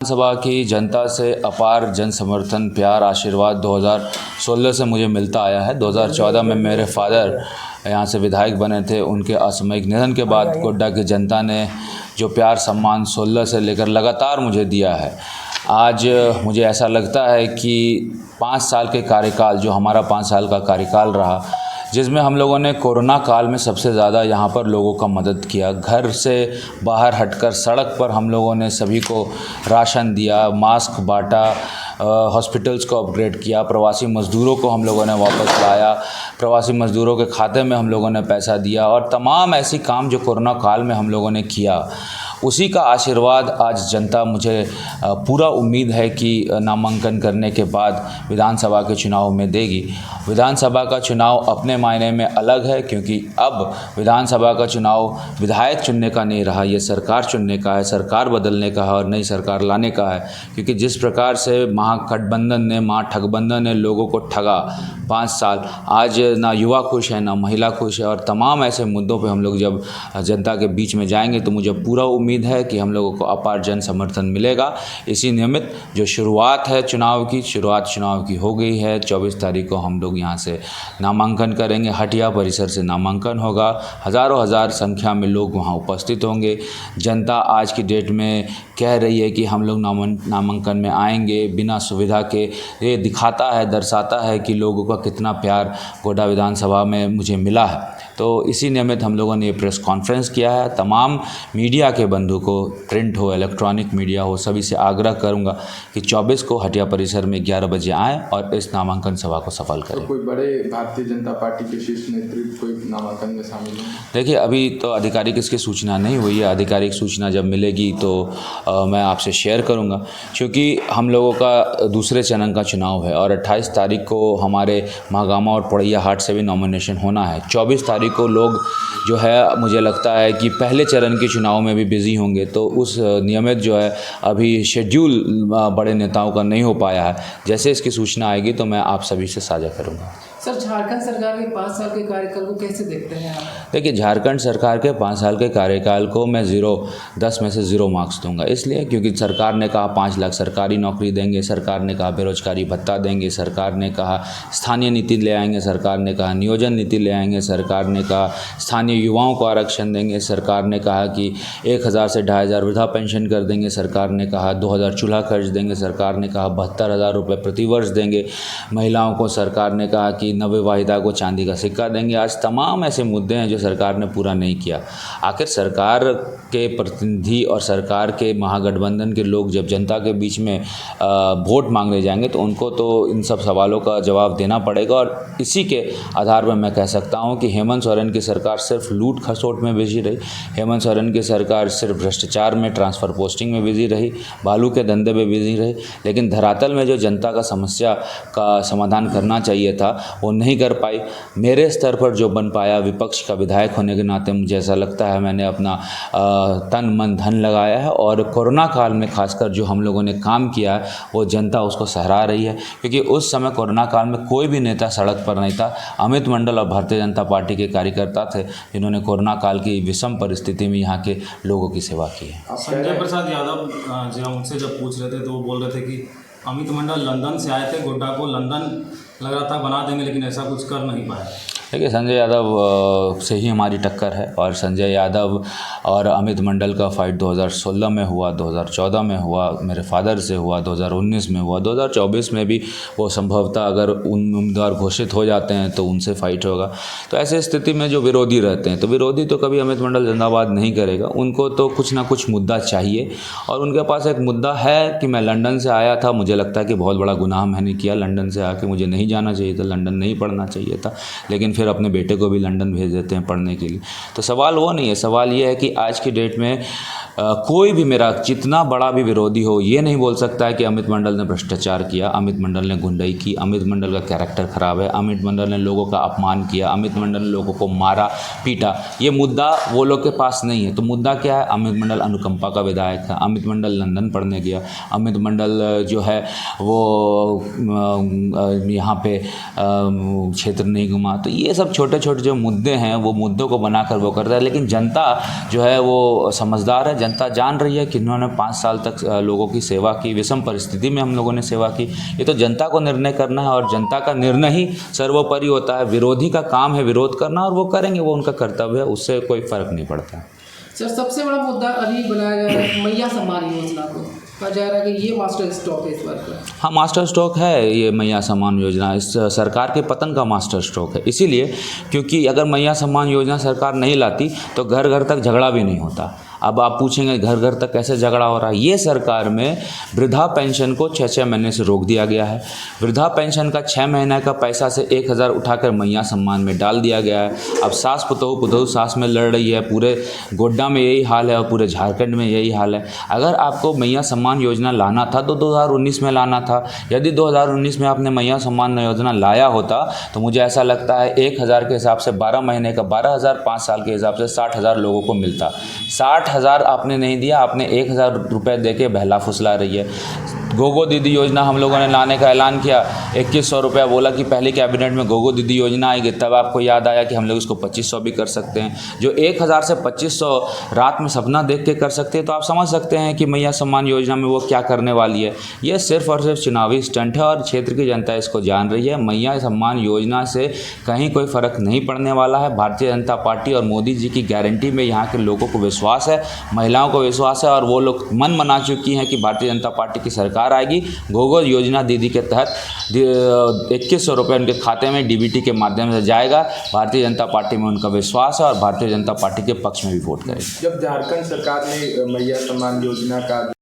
विधानसभा की जनता से अपार जन समर्थन, प्यार, आशीर्वाद 2016 से मुझे मिलता आया है। 2014 में मेरे फादर यहाँ से विधायक बने थे। उनके असामयिक निधन के बाद गोड्डा की जनता ने जो प्यार सम्मान 16 से लेकर लगातार मुझे दिया है, आज मुझे ऐसा लगता है कि 5 साल के कार्यकाल, जो हमारा 5 साल का कार्यकाल रहा, जिसमें हम लोगों ने कोरोना काल में सबसे ज़्यादा यहाँ पर लोगों का मदद किया। घर से बाहर हटकर सड़क पर हम लोगों ने सभी को राशन दिया, मास्क बांटा, हॉस्पिटल्स को अपग्रेड किया, प्रवासी मज़दूरों को हम लोगों ने वापस लाया, प्रवासी मज़दूरों के खाते में हम लोगों ने पैसा दिया और तमाम ऐसी काम जो कोरोना काल में हम लोगों ने किया, उसी का आशीर्वाद आज जनता मुझे पूरा उम्मीद है कि नामांकन करने के बाद विधानसभा के चुनाव में देगी। विधानसभा का चुनाव अपने मायने में अलग है, क्योंकि अब विधानसभा का चुनाव विधायक चुनने का नहीं रहा, ये सरकार चुनने का है, सरकार बदलने का है और नई सरकार लाने का है। क्योंकि जिस प्रकार से महागठबंधन ने, महाठगबंधन ने लोगों को ठगा 5 साल, आज ना युवा खुश है, ना महिला खुश है। और तमाम ऐसे मुद्दों पे हम लोग जब जनता के बीच में जाएंगे तो मुझे पूरा उम्मीद है कि हम लोगों को अपार जन समर्थन मिलेगा। इसी नियमित जो शुरुआत है चुनाव की हो गई है। 24 तारीख को हम लोग यहाँ से नामांकन करेंगे। हटिया परिसर से नामांकन होगा। हज़ारों हज़ार संख्या में लोग वहाँ उपस्थित होंगे। जनता आज की डेट में कह रही है कि हम लोग नामांकन में आएंगे बिना सुविधा के। ये दिखाता है, दर्शाता है कि लोगों का कितना प्यार गोड्डा विधानसभा में मुझे मिला है। तो इसी नियमित हम लोगों ने ये प्रेस कॉन्फ्रेंस किया है। तमाम मीडिया के बंधु को, प्रिंट हो, इलेक्ट्रॉनिक मीडिया हो, सभी से आग्रह करूंगा कि 24 को हटिया परिसर में 11 बजे आएँ और इस नामांकन सभा को सफल करें। तो कोई बड़े भारतीय जनता पार्टी के शीर्ष नेतृत्व कोई नामांकन में शामिल है? देखिए, अभी तो आधिकारिक इसकी सूचना नहीं हुई है। आधिकारिक सूचना जब मिलेगी तो मैं आपसे शेयर करूंगा, क्योंकि हम लोगों का दूसरे चरण का चुनाव है और 28 तारीख को हमारे महागामा और पड़ैया हाट से भी नॉमिनेशन होना है। 24 तारीख को लोग जो है, मुझे लगता है कि पहले चरण के चुनाव में भी बिजी होंगे, तो उस नियमित जो है अभी शेड्यूल बड़े नेताओं का नहीं हो पाया है। जैसे इसकी सूचना आएगी तो मैं आप सभी से साझा करूंगा। सर, झारखंड सरकार के 5 साल के कार्यकाल को कैसे देखते हैं आप? देखिए, झारखंड सरकार के 5 साल के कार्यकाल को मैं 10 में से 0 मार्क्स दूंगा। इसलिए क्योंकि सरकार ने कहा 5 लाख सरकारी नौकरी देंगे, सरकार ने कहा बेरोजगारी भत्ता देंगे, सरकार ने कहा स्थानीय नीति ले आएंगे, सरकार ने कहा नियोजन नीति ले आएंगे, सरकार ने कहा स्थानीय युवाओं को आरक्षण देंगे, सरकार ने कहा कि 1000 से 2500 वृद्धा पेंशन कर देंगे, सरकार ने कहा 2000 चूल्हा खर्च देंगे, सरकार ने कहा 72,000 रुपये प्रतिवर्ष देंगे महिलाओं को, सरकार ने कहा कि नवविवाहिता को चांदी का सिक्का देंगे। आज तमाम ऐसे मुद्दे हैं जो सरकार ने पूरा नहीं किया। आखिर सरकार के प्रतिनिधि और सरकार के महागठबंधन के लोग जब जनता के बीच में वोट मांगने जाएंगे तो उनको तो इन सब सवालों का जवाब देना पड़ेगा। और इसी के आधार पर मैं कह सकता हूं कि हेमंत सोरेन की सरकार सिर्फ लूट खसोट में बिजी रही, हेमंत सोरेन की सरकार सिर्फ भ्रष्टाचार में, ट्रांसफ़र पोस्टिंग में बिजी रही, बालू के धंधे में बिजी रही। लेकिन धरातल में जो जनता का समस्या का समाधान करना चाहिए था वो नहीं कर पाई। मेरे स्तर पर जो बन पाया, विपक्ष का विधायक होने के नाते मुझे ऐसा लगता है मैंने अपना तन मन धन लगाया है। और कोरोना काल में खासकर जो हम लोगों ने काम किया है वो जनता उसको सराह रही है, क्योंकि उस समय कोरोना काल में कोई भी नेता सड़क पर नहीं था। अमित मंडल और भारतीय जनता पार्टी के कार्यकर्ता थे जिन्होंने कोरोना काल की विषम परिस्थिति में यहाँ के लोगों की सेवा की है। संजय प्रसाद यादव जी हमसे जब पूछ रहे थे तो वो बोल रहे थे कि अमित मंडल लंदन से आए थे, गोड्डा को लंदन लग रहा था बना देंगे, लेकिन ऐसा कुछ कर नहीं पाए। देखिए, संजय यादव से ही हमारी टक्कर है और संजय यादव और अमित मंडल का फाइट 2016 में हुआ, 2014 में हुआ, मेरे फादर से हुआ, 2019 में हुआ, 2024 में भी वो संभवतः अगर उम्मीदवार घोषित हो जाते हैं तो उनसे फाइट होगा। तो ऐसे स्थिति में जो विरोधी रहते हैं, तो विरोधी तो कभी अमित मंडल जिंदाबाद नहीं करेगा। उनको तो कुछ ना कुछ मुद्दा चाहिए और उनके पास एक मुद्दा है कि मैं लंदन से आया था। मुझे लगता है कि बहुत बड़ा गुनाह मैंने किया, लंदन से आके मुझे नहीं जाना चाहिए था, लंदन नहीं पढ़ना चाहिए था, लेकिन फिर अपने बेटे को भी लंदन भेज देते हैं पढ़ने के लिए। तो सवाल वो नहीं है, सवाल ये है कि आज की डेट में कोई भी मेरा जितना बड़ा भी विरोधी हो ये नहीं बोल सकता है कि अमित मंडल ने भ्रष्टाचार किया, अमित मंडल ने गुंडाई की, अमित मंडल का कैरेक्टर ख़राब है, अमित मंडल ने लोगों का अपमान किया, अमित मंडल ने लोगों को मारा पीटा। ये मुद्दा वो लोग के पास नहीं है। तो मुद्दा क्या है? अमित मंडल अनुकंपा का विधायक है, अमित मंडल लंदन पढ़ने गया, अमित मंडल जो है वो यहाँ पे क्षेत्र नहीं घुमा। तो ये सब छोटे छोटे जो मुद्दे हैं वो मुद्दों को बनाकर वो करता है, लेकिन जनता जो है वो समझदार है। जनता जान रही है कि इन्होंने 5 साल तक लोगों की सेवा की, विषम परिस्थिति में हम लोगों ने सेवा की। ये तो जनता को निर्णय करना है और जनता का निर्णय ही सर्वोपरि होता है। विरोधी का काम है विरोध करना और वो करेंगे, वो उनका कर्तव्य है, उससे कोई फर्क नहीं पड़ता। सर सबसे बड़ा मुद्दा अभी बनाया जा रहा है मैया सम्मान योजना को, कहा जा रहा है कि ये मास्टर स्ट्रोक है इस बार का। हाँ, मास्टर स्ट्रोक है ये मैया सम्मान योजना, इस सरकार के पतन का मास्टर स्ट्रोक है। इसीलिए क्योंकि अगर मैया सम्मान योजना सरकार नहीं लाती तो घर घर तक झगड़ा भी नहीं होता। अब आप पूछेंगे घर घर तक कैसे झगड़ा हो रहा है। ये सरकार में वृद्धा पेंशन को 6 महीने से रोक दिया गया है। वृद्धा पेंशन का 6 महीने का पैसा से 1000 उठाकर मैया सम्मान में डाल दिया गया है। अब सास पुतोहू सास में लड़ रही है। पूरे गोड्डा में यही हाल है और पूरे झारखंड में यही हाल है। अगर आपको मैया सम्मान योजना लाना था तो 2019 में लाना था। यदि 2019 में आपने मैया सम्मान योजना लाया होता तो मुझे ऐसा लगता है 1000 के हिसाब से 12 महीने का 12,000, 5 साल के हिसाब से 60,000 लोगों को मिलता। 60,000 आपने नहीं दिया, आपने 1000 रुपये दे के बहला फुसला रही है। गोगो दीदी योजना हम लोगों ने लाने का ऐलान किया, 2100 रुपया बोला कि पहली कैबिनेट में गोगो दीदी योजना आएगी, तब आपको याद आया कि हम लोग इसको 2500 भी कर सकते हैं। जो 1000 से 2500 रात में सपना देख के कर सकते हैं तो आप समझ सकते हैं कि मैया सम्मान योजना में वो क्या करने वाली है। ये सिर्फ और सिर्फ चुनावी स्टंट है और क्षेत्र की जनता इसको जान रही है। मैया सम्मान योजना से कहीं कोई फ़र्क नहीं पड़ने वाला है। भारतीय जनता पार्टी और मोदी जी की गारंटी में यहाँ के लोगों को विश्वास है, महिलाओं को विश्वास है और वो लोग मन बना चुकी हैं कि भारतीय जनता पार्टी की सरकार आएगी। गोगो योजना दीदी के तहत 2100 रुपये उनके खाते में डीबीटी के माध्यम से जाएगा। भारतीय जनता पार्टी में उनका विश्वास है और भारतीय जनता पार्टी के पक्ष में भी वोट करेगी। जब झारखंड सरकार ने मैया सम्मान योजना का